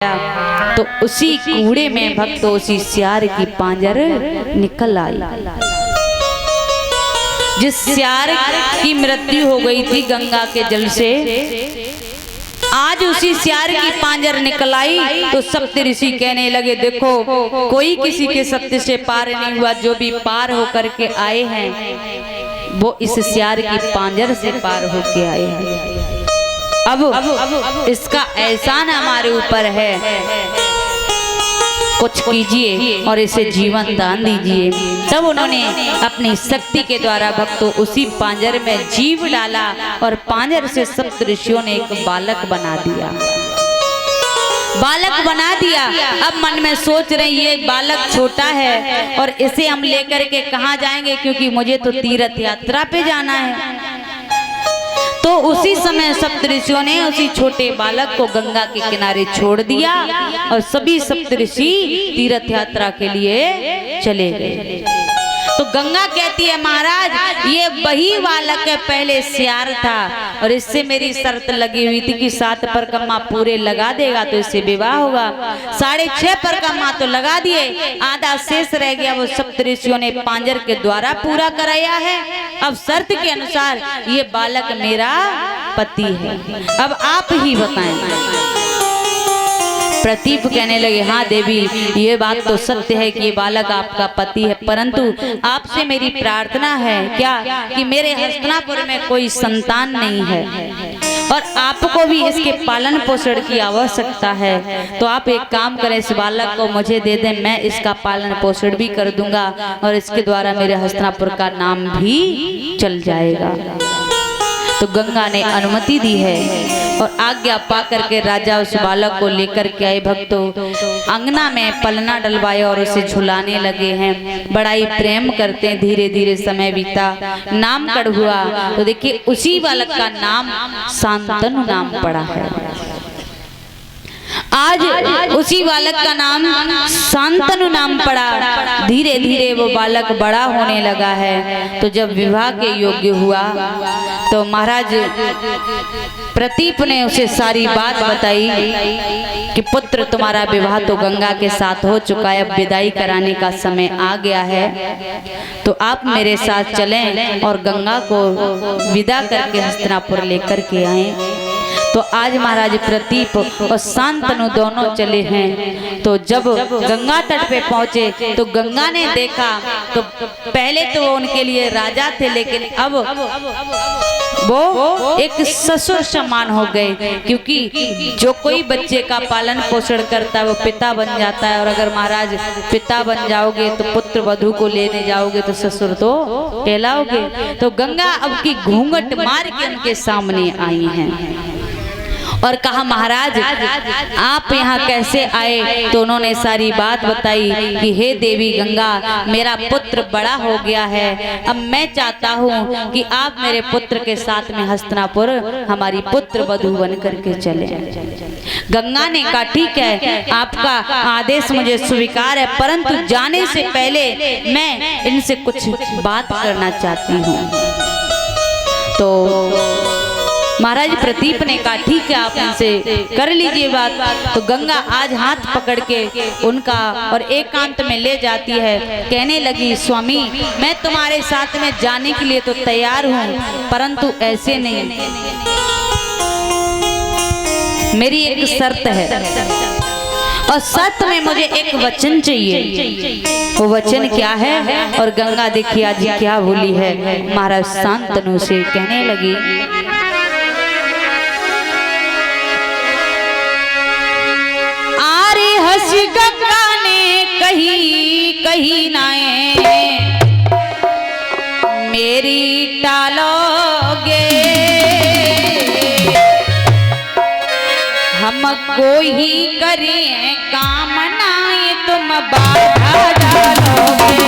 तो उसी कूड़े में भक्त उसी सियार की पांजर निकल आई। जिस सियार की मृत्यु हो गई थी गंगा के जल से, आज उसी सियार की पांजर निकल आई। तो सप्त ऋषि कहने लगे, देखो कोई किसी के सत्य से पार नहीं हुआ, जो भी पार होकर के आए हैं वो इस सियार की पांजर से पार होके आए हैं। अब इसका एहसान हमारे ऊपर है, कुछ कीजिए और इसे जीवन दान दीजिए। तब उन्होंने अपनी शक्ति के द्वारा भक्तों उसी पांजर में जीव डाला और पांजर से सप्त ऋषियों ने एक बालक बना दिया। अब मन में सोच रहे ये बालक छोटा है और इसे हम लेकर के कहाँ जाएंगे, क्योंकि मुझे तो तीर्थ यात्रा पे जाना है। तो उसी समय सप्तऋषियों ने उसी छोटे बालक को गंगा के किनारे छोड़ दिया और सभी सप्तऋषि तीर्थ यात्रा के लिए चले गए। तो गंगा कहती है, महाराज ये वही बालक है, पहले सियार था और इससे मेरी शर्त लगी हुई थी कि 7 परकम्मा पूरे लगा देगा तो इससे विवाह होगा। 6.5 परकम्मा तो लगा दिए, आधा शेष रह गया, वो सप्तऋषियों ने पांजर के द्वारा पूरा कराया है। अब शर्त के अनुसार ये बालक मेरा पति है, अब आप ही बताएं। प्रतीप कहने लगे, हाँ देवी ये बात तो सत्य है कि ये बालक आपका पति है, परंतु आपसे मेरी प्रार्थना है क्या कि मेरे हस्तिनापुर में कोई संतान नहीं है और आपको भी इसके पालन पोषण की आवश्यकता है। तो आप एक काम करें, इस बालक को मुझे दे दें, मैं इसका पालन पोषण भी कर दूंगा और इसके द्वारा मेरे हस्तिनापुर का नाम भी चल जाएगा। तो गंगा ने अनुमति दी है और आज्ञा पा करके राजा उस बालक को लेकर के आए। भक्तों अंगना में पलना डलवाए और उसे झुलाने लगे हैं, बड़ा ही प्रेम करते हैं। धीरे धीरे समय बीता, नामकरण हुआ तो देखिए उसी बालक का नाम शांतनु नाम पड़ा है। आज उसी बालक का नाम शांतनु नाम पड़ा। धीरे धीरे वो बालक बड़ा होने लगा है। तो जब विवाह के योग्य हुआ तो महाराज प्रतीप ने उसे सारी बात बताई कि पुत्र तुम्हारा विवाह तो गंगा के साथ हो चुका है, अब विदाई कराने का समय आ गया है, तो आप मेरे साथ चलें और गंगा को विदा करके हस्तिनापुर लेकर के आए। तो आज महाराज प्रतीप और शांतनु दोनों चले हैं। तो जब गंगा तट पे पहुंचे तो गंगा ने देखा, तो पहले तो वो उनके लिए राजा थे, लेकिन अब वो एक ससुर समान हो गए, क्योंकि जो कोई बच्चे का पालन पोषण करता है वो पिता बन जाता है। और अगर महाराज पिता बन जाओगे तो पुत्र वधू को लेने जाओगे तो ससुर तो कहलाओगे। तो गंगा अब की घूंघट मार के उनके सामने आई हैं और कहा, महाराज आप यहाँ कैसे आए? तो उन्होंने सारी बात बताई कि हे देवी गंगा, मेरा पुत्र बड़ा हो गया है, अब मैं चाहता हूँ कि आप मेरे पुत्र के साथ में हस्तिनापुर हमारी पुत्र वधू बन करके चले। गंगा ने कहा, ठीक है आपका आदेश मुझे स्वीकार है, परंतु जाने से पहले मैं इनसे कुछ बात करना चाहती हूँ। तो महाराज प्रतीप ने कहा, ठीक है आप इनसे कर लीजिए बात। तो गंगा आज हाथ पकड़ के उनका और एकांत में ले जाती है, कहने लगी, स्वामी मैं तुम्हारे साथ में जाने के लिए तो तैयार हूँ, परंतु ऐसे नहीं, मेरी एक शर्त है और शर्त में मुझे एक वचन चाहिए। वो वचन क्या है? और गंगा देखिए आज क्या बोली है। महाराज शांतनु से कहने लगी, हंस गंगा ने कही नाए मेरी टालोगे, हम कोई ही करें कामनाएं तुम बाधा डालोगे।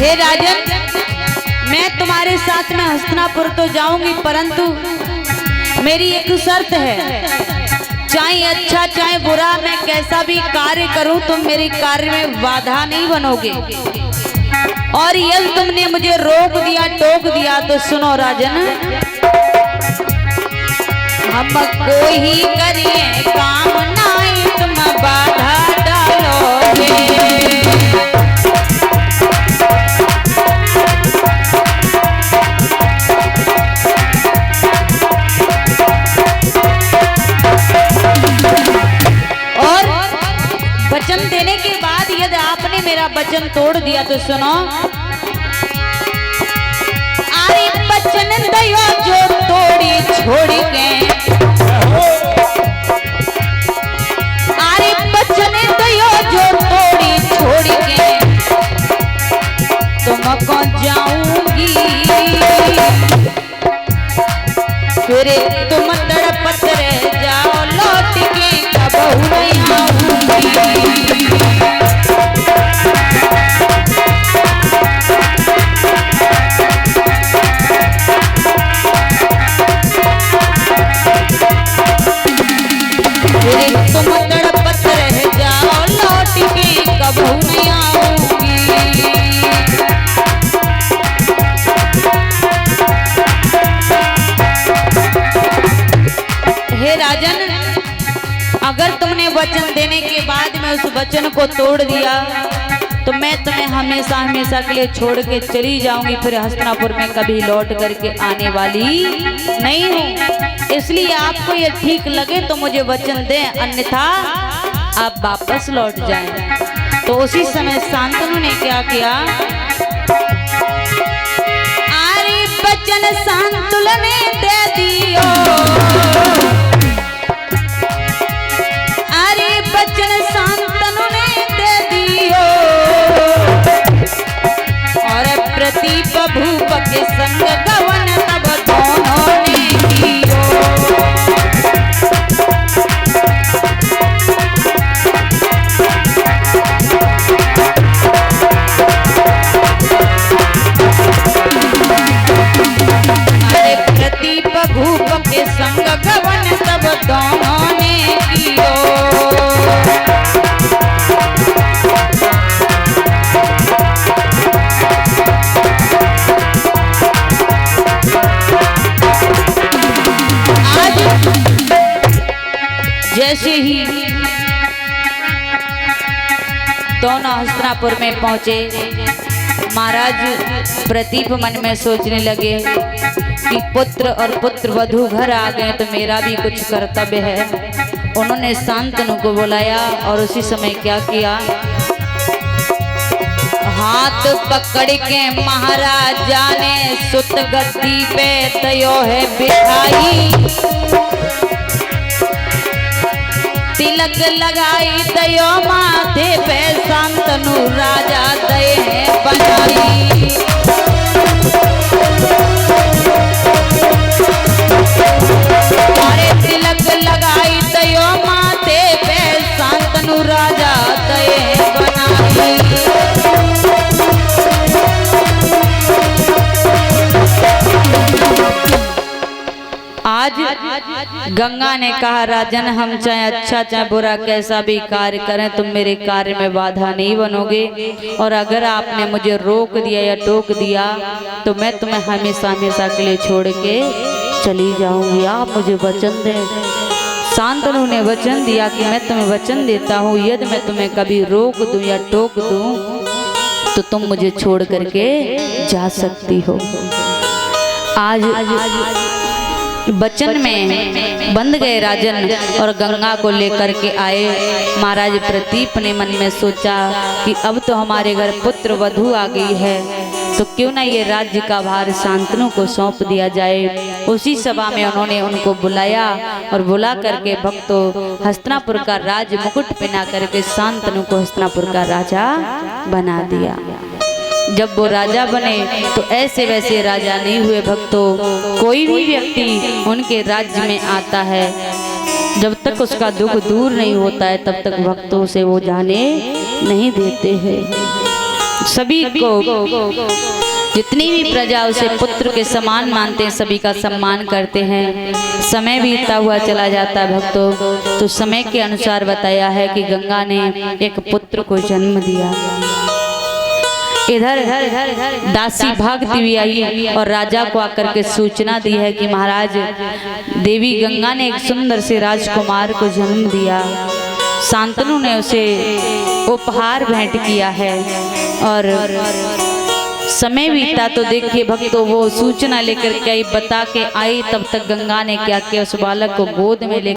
हे राजन, मैं तुम्हारे साथ में हस्तिनापुर तो जाऊंगी, परंतु मेरी एक शर्त है, चाहे अच्छा चाहे बुरा, मैं कैसा भी कार्य करूं तुम मेरे कार्य में बाधा नहीं बनोगे। और यदि तुमने मुझे रोक दिया टोक दिया तो सुनो राजन, हम कोई ही करिए काम नहीं तुम बाधा डालोगे। और वचन देने के बाद यदि आपने मेरा वचन तोड़ दिया तो सुनो, अरे वचन दयो जो तोड़ी छोड़ के, अरे वचन दयो जो तोड़ी छोड़ के तुमको जाऊंगी, फिर तुम तड़पत रह जाओ लौट के कबहू नहीं आऊंगी। तुम तड़पत रह जाओ लौट के कबहू नहीं आऊंगी। हे राजन, अगर तुमने वचन देने के बाद में उस वचन को तोड़ दिया तो मैं तुम्हें हमेशा हमेशा के लिए छोड़ के चली जाऊंगी, फिर हस्तिनापुर में कभी लौट करके आने वाली नहीं हूँ। इसलिए आपको ये ठीक लगे तो मुझे वचन दें, अन्यथा आप वापस लौट जाएं। तो उसी समय शांतनु ने क्या किया, अरे वचन शांतनु ने दे दियो, अरे वचन शांतनु ने दे दियो, और प्रतीप भूप के संग गवन तब दोनों ने कियो। अरे प्रतीप भूप के संग गवन तब दोनों ने कियो। जैसे ही दोनों हस्तिनापुर में पहुंचे, महाराज प्रतीप मन में सोचने लगे कि पुत्र और पुत्र वधू घर आ गए तो मेरा भी कुछ कर्तव्य है। उन्होंने शांतनु को बुलाया और उसी समय क्या किया, हाथ पकड़ के महाराजा ने सुत गद्दी पे तयो है बिठाई, तिलक लगाई तयो माथे पे शांतनु राजा दये बनाई। अरे तिलक लगाई तयो माथे पे शांतनु राजा दये बनाई। आज गंगा ने कहा, राजन हम चाहे अच्छा चाहे बुरा कैसा भी कार्य करें तुम मेरे कार्य में बाधा नहीं बनोगे, और अगर आपने मुझे रोक दिया या टोक दिया तो मैं तुम्हें हमेशा हमेशा के लिए छोड़ के चली जाऊंगी। आप मुझे वचन दें। शांतनु ने वचन दिया कि मैं तुम्हें वचन देता हूँ, यदि मैं तुम्हें कभी रोक दूं या टोक दूं तो तुम मुझे छोड़ करके जा सकती हो। आज वचन में बंध गए राजन और गंगा को लेकर के आए। महाराज प्रतीप ने मन में सोचा कि अब तो हमारे घर पुत्र वधू आ गई है, तो क्यों ना ये राज्य का भार शांतनु को सौंप दिया जाए। उसी सभा में उन्होंने उनको बुलाया और बुला करके भक्तों हस्तिनापुर का राज मुकुट पहना करके शांतनु को हस्तिनापुर का राजा बना दिया। जब वो राजा बने तो ऐसे वैसे राजा नहीं हुए भक्तों। कोई भी व्यक्ति उनके राज्य में आता है, जब तक उसका दुख दूर नहीं होता है तब तक भक्तों से वो जाने नहीं देते हैं। सभी को, जितनी भी प्रजा उसे पुत्र के समान मानते हैं, सभी का सम्मान करते हैं। समय बीतता हुआ चला जाता है भक्तों, तो समय के अनुसार बताया है कि गंगा ने एक पुत्र को जन्म दिया। इधर दासी भागती हुई आई और राजा को आकर के सूचना दी है कि महाराज, देवी गंगा ने एक सुंदर से राजकुमार को जन्म दिया। शांतनु ने उसे उपहार भेंट किया है। और समय बीता तो देखिए भक्तों, वो सूचना लेकर के आई, बता के आई, तब तक गंगा ने क्या किया, उस बालक को गोद में ले